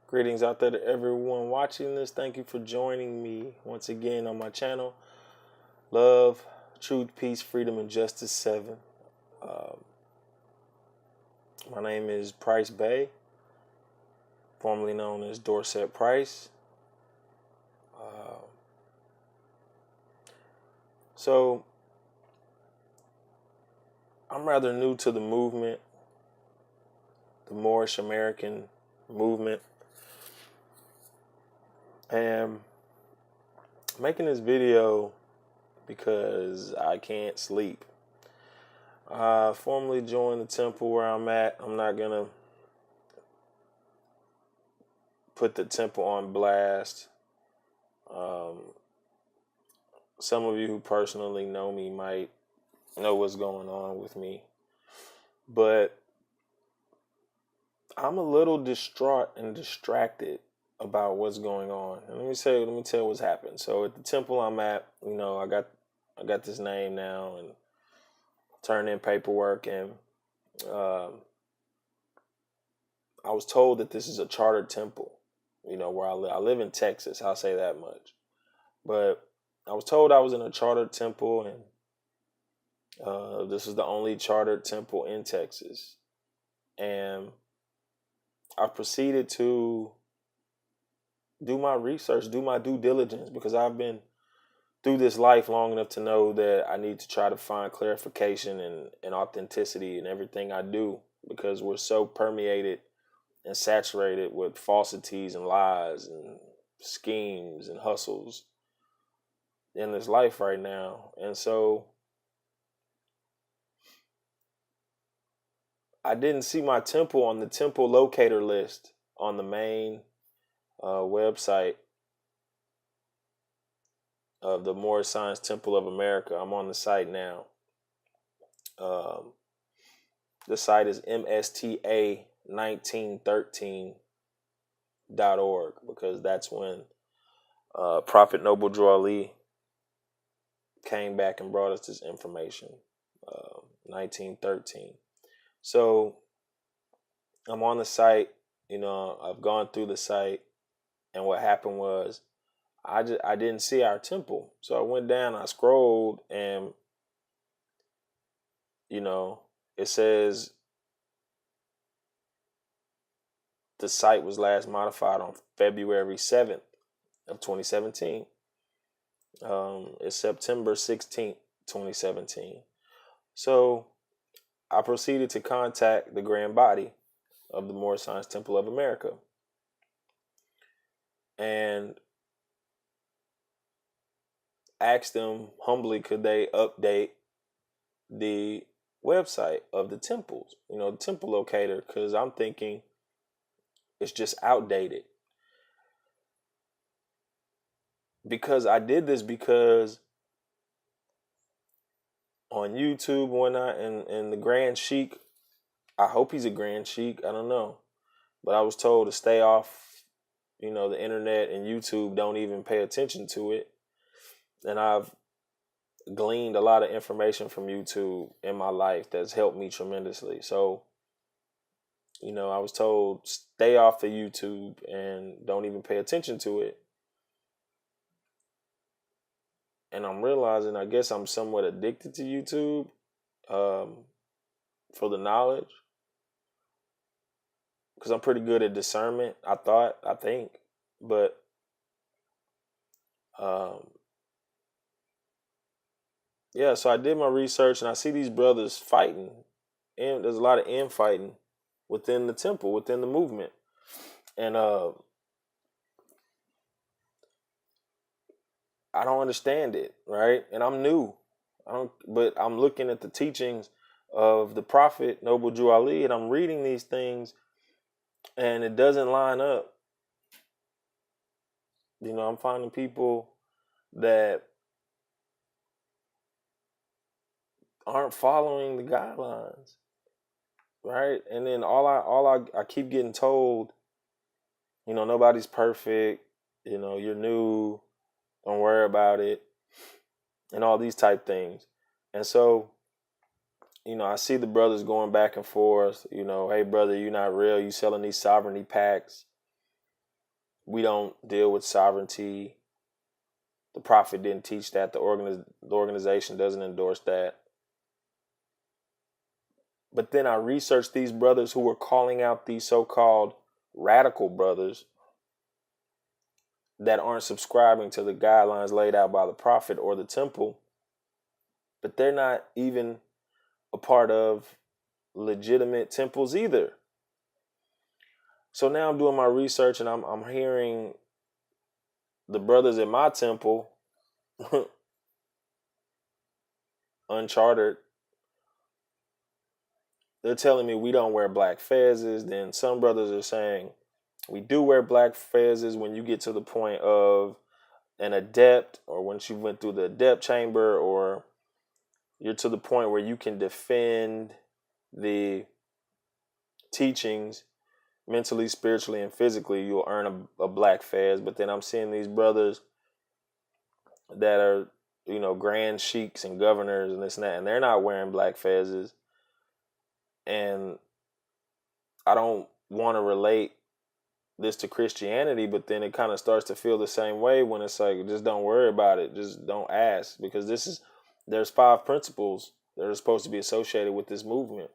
Greetings out there to everyone watching this. Thank you for joining me once again on my channel. Love, Truth, Peace, Freedom, and Justice 7. My name is Price Bay, formerly known as Dorset Price. So, I'm rather new to the movement, the Moorish American movement. And making this video because I can't sleep. I formally joined the temple where I'm at. I'm not going to put the temple on blast. Some of you who personally know me might know what's going on with me. But I'm a little distraught and distracted about what's going on. And let me tell you what's happened. So at the temple I'm at, I got this name now and turned in paperwork, and I was told that this is a chartered temple, where I live. I live in Texas, I'll say that much. But I was told I was in a chartered temple, and this is the only chartered temple in Texas. And I proceeded to do my research, do my due diligence, because I've been through this life long enough to know that I need to try to find clarification and authenticity in everything I do, because we're so permeated and saturated with falsities and lies and schemes and hustles in this life right now. And so I didn't see my temple on the temple locator list on the main website of the Moorish Science Temple of America. I'm on the site now. The site is msta1913.org, because that's when Prophet Noble Drew Ali came back and brought us this information. 1913. So I'm on the site. I've gone through the site, and what happened was I didn't see our temple. So I went down, I scrolled, and it says the site was last modified on February 7th of 2017. It's September 16th, 2017. So I proceeded to contact the grand body of the Moorish Science Temple of America and asked them humbly, could they update the website of the temples, the temple locator, because I'm thinking it's just outdated. Because I did this because on YouTube and whatnot, and the Grand Sheik, I hope he's a Grand Sheik, I don't know, but I was told to stay off, the internet and YouTube, don't even pay attention to it. And I've gleaned a lot of information from YouTube in my life that's helped me tremendously. So, I was told stay off of YouTube and don't even pay attention to it. And I'm realizing, I guess I'm somewhat addicted to YouTube for the knowledge, because I'm pretty good at discernment, I think. But yeah, so I did my research, and I see these brothers fighting, and there's a lot of infighting within the temple, within the movement. And I don't understand it, right? And I'm new. But I'm looking at the teachings of the Prophet Noble Drew Ali, and I'm reading these things, and it doesn't line up. I'm finding people that aren't following the guidelines, right? And then I keep getting told, nobody's perfect, you're new, don't worry about it, and all these type things. And so, I see the brothers going back and forth, hey brother, you're not real, you selling these sovereignty packs, We don't deal with sovereignty. The prophet didn't teach that. The organization doesn't endorse that. But then I researched these brothers who were calling out these so-called radical brothers that aren't subscribing to the guidelines laid out by the prophet or the temple, but they're not even a part of legitimate temples either. So now I'm doing my research and I'm hearing the brothers in my temple, unchartered, they're telling me we don't wear black fezzes. Then some brothers are saying we do wear black fezzes when you get to the point of an adept, or once you went through the adept chamber, or you're to the point where you can defend the teachings mentally, spiritually, and physically, you'll earn a black fez. But then I'm seeing these brothers that are, grand sheiks and governors and this and that, and they're not wearing black fezzes. And I don't want to relate this to Christianity, but then it kind of starts to feel the same way when it's like, just don't worry about it. Just don't ask, because there's 5 principles that are supposed to be associated with this movement,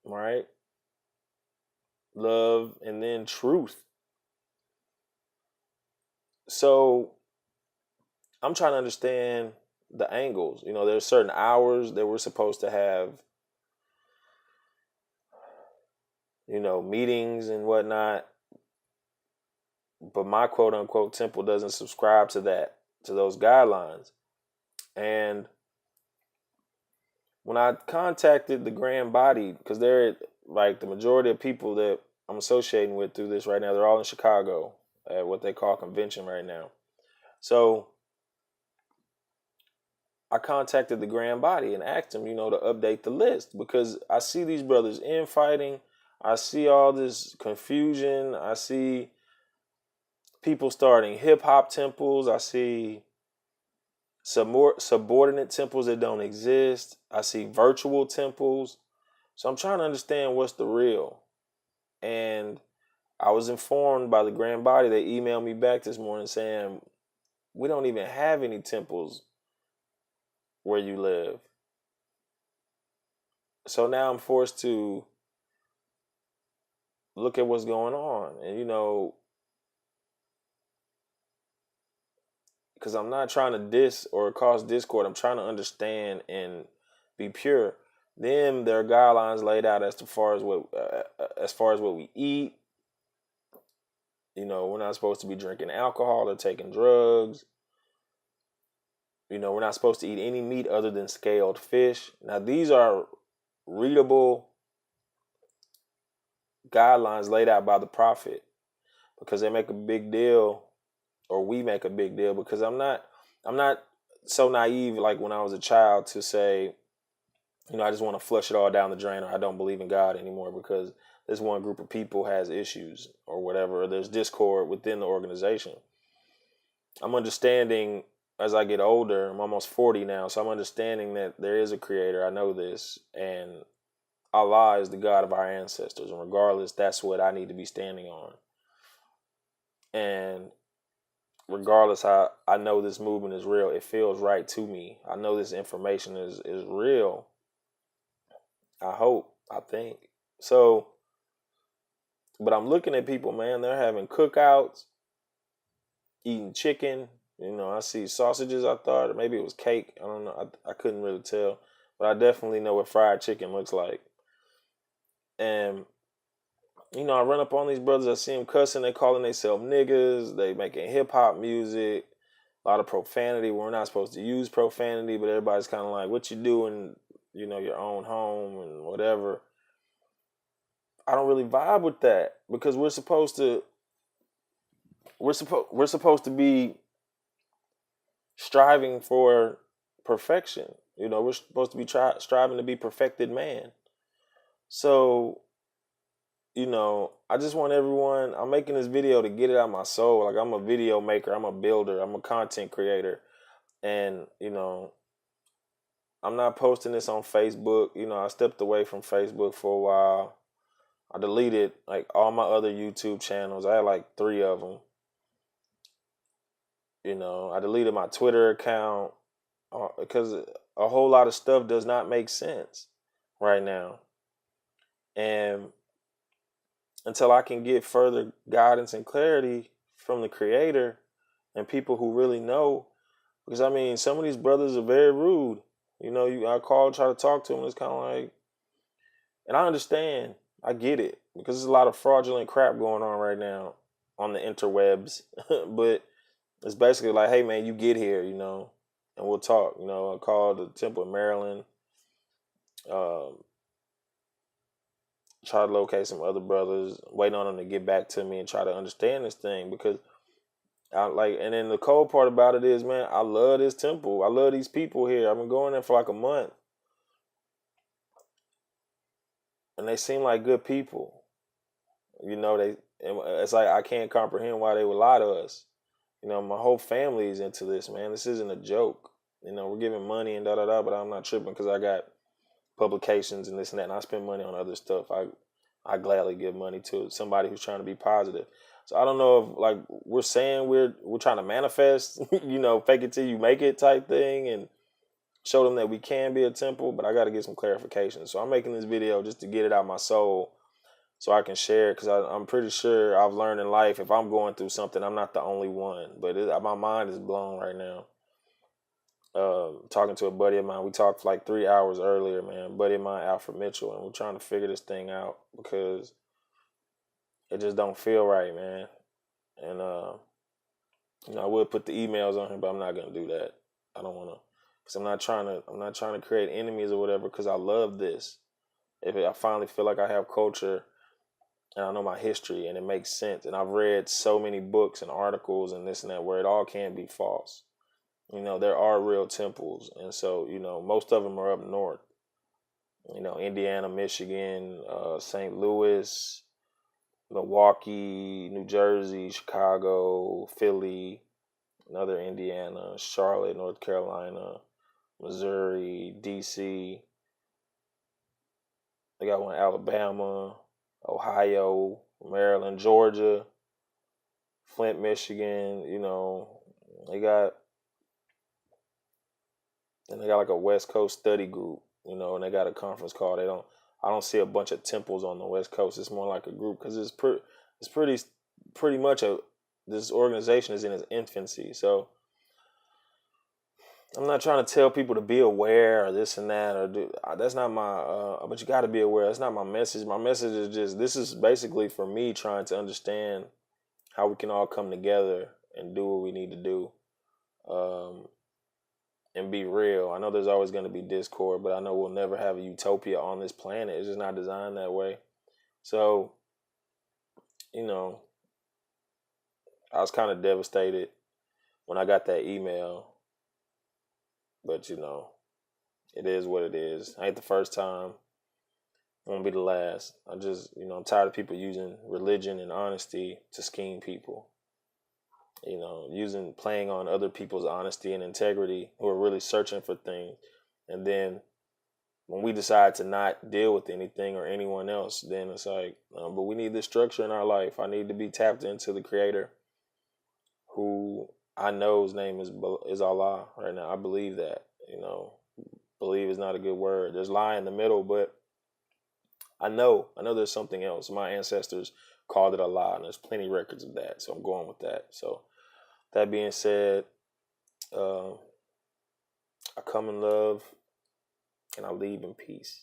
right? Love and then truth. So I'm trying to understand the angles. There's certain hours that we're supposed to have, meetings and whatnot. But my quote unquote temple doesn't subscribe to that, to those guidelines. And when I contacted the Grand Body, because they're like the majority of people that I'm associating with through this right now, they're all in Chicago at what they call convention right now. So I contacted the Grand Body and asked them, to update the list, because I see these brothers infighting. I see all this confusion. I see people starting hip hop temples. I see some more subordinate temples that don't exist. I see virtual temples. So I'm trying to understand what's the real. And I was informed by the Grand Body. They emailed me back this morning saying, we don't even have any temples where you live. So now I'm forced to look at what's going on. And, because I'm not trying to diss or cause discord. I'm trying to understand and be pure. Then there are guidelines laid out as far as what we eat. We're not supposed to be drinking alcohol or taking drugs. We're not supposed to eat any meat other than scaled fish. Now, these are readable guidelines laid out by the prophet, because they make a big deal, or we make a big deal, because I'm not so naive like when I was a child to say, I just want to flush it all down the drain, or I don't believe in God anymore because this one group of people has issues or whatever, or there's discord within the organization. I'm understanding as I get older. I'm almost 40 now, so I'm understanding that there is a creator. I know this, and Allah is the God of our ancestors, and regardless, that's what I need to be standing on. And regardless how I know this movement is real, it feels right to me. I know this information is real. I hope, I think. So, but I'm looking at people, man, they're having cookouts, eating chicken. I see sausages, I thought, or maybe it was cake. I don't know. I couldn't really tell. But I definitely know what fried chicken looks like. And, I run up on these brothers. I see them cussing. They calling themselves niggas. They making hip-hop music. A lot of profanity. We're not supposed to use profanity, but everybody's kind of like, what you doing, your own home and whatever. I don't really vibe with that, because we're supposed to be striving for perfection. We're supposed to be striving to be perfected man. So, I just want everyone, I'm making this video to get it out of my soul. Like, I'm a video maker, I'm a builder, I'm a content creator. And, I'm not posting this on Facebook. I stepped away from Facebook for a while. I deleted like all my other YouTube channels. I had like 3 of them. You know, I deleted my Twitter account because a whole lot of stuff does not make sense right now. And until I can get further guidance and clarity from the creator and people who really know, because I mean, some of these brothers are very rude. You know, I call, try to talk to them. It's kind of like, and I understand, I get it, because there's a lot of fraudulent crap going on right now on the interwebs. But it's basically like, hey man, you get here, you know, and we'll talk. You know, I called the Temple in Maryland. Try to locate some other brothers, waiting on them to get back to me and try to understand this thing, because I like. And then the cold part about it is, man, I love this temple. I love these people here. I've been going there for like a month, and they seem like good people. You know, it's like I can't comprehend why they would lie to us. You know, my whole family is into this, man. This isn't a joke. You know, we're giving money and da da da, but I'm not tripping because I got publications and this and that, and I spend money on other stuff. I gladly give money to somebody who's trying to be positive. So I don't know if like we're saying we're trying to manifest, you know, fake it till you make it type thing, and show them that we can be a temple. But I got to get some clarification. So I'm making this video just to get it out my soul, so I can share it, because I'm pretty sure I've learned in life, if I'm going through something, I'm not the only one. But my mind is blown right now. Talking to a buddy of mine, we talked for like 3 hours earlier, man. Buddy of mine, Alfred Mitchell, and we're trying to figure this thing out because it just don't feel right, man. And you know, I would put the emails on here, but I'm not gonna do that. I don't want to, because I'm not trying to create enemies or whatever. Because I love this. If I finally feel like I have culture and I know my history and it makes sense, and I've read so many books and articles and this and that where it all can be false. You know, there are real temples, and so, you know, most of them are up north. You know, Indiana, Michigan, St. Louis, Milwaukee, New Jersey, Chicago, Philly, another Indiana, Charlotte, North Carolina, Missouri, DC. They got one in Alabama, Ohio, Maryland, Georgia, Flint, Michigan. You know, they got like a West Coast study group. You know, and they got a conference call. I don't see a bunch of temples on the West Coast. It's more like a group, because it's pretty much this organization is in its infancy. So I'm not trying to tell people to be aware or this and that, or do. That's not my. But you got to be aware. That's not my message. My message is just, this is basically for me trying to understand how we can all come together and do what we need to do. And be real. I know there's always going to be discord, but I know we'll never have a utopia on this planet. It's just not designed that way. So, you know, I was kind of devastated when I got that email. But, you know, it is what it is. Ain't the first time. Won't be the last. I'm tired of people using religion and honesty to scheme people. You know, playing on other people's honesty and integrity, who are really searching for things. And then when we decide to not deal with anything or anyone else, then it's like, but we need this structure in our life. I need to be tapped into the creator, who I know his name is Allah right now. I believe that. You know, believe is not a good word. There's lie in the middle, but I know there's something else. My ancestors called it Allah, and there's plenty of records of that. So I'm going with that. So that being said, I come in love and I leave in peace.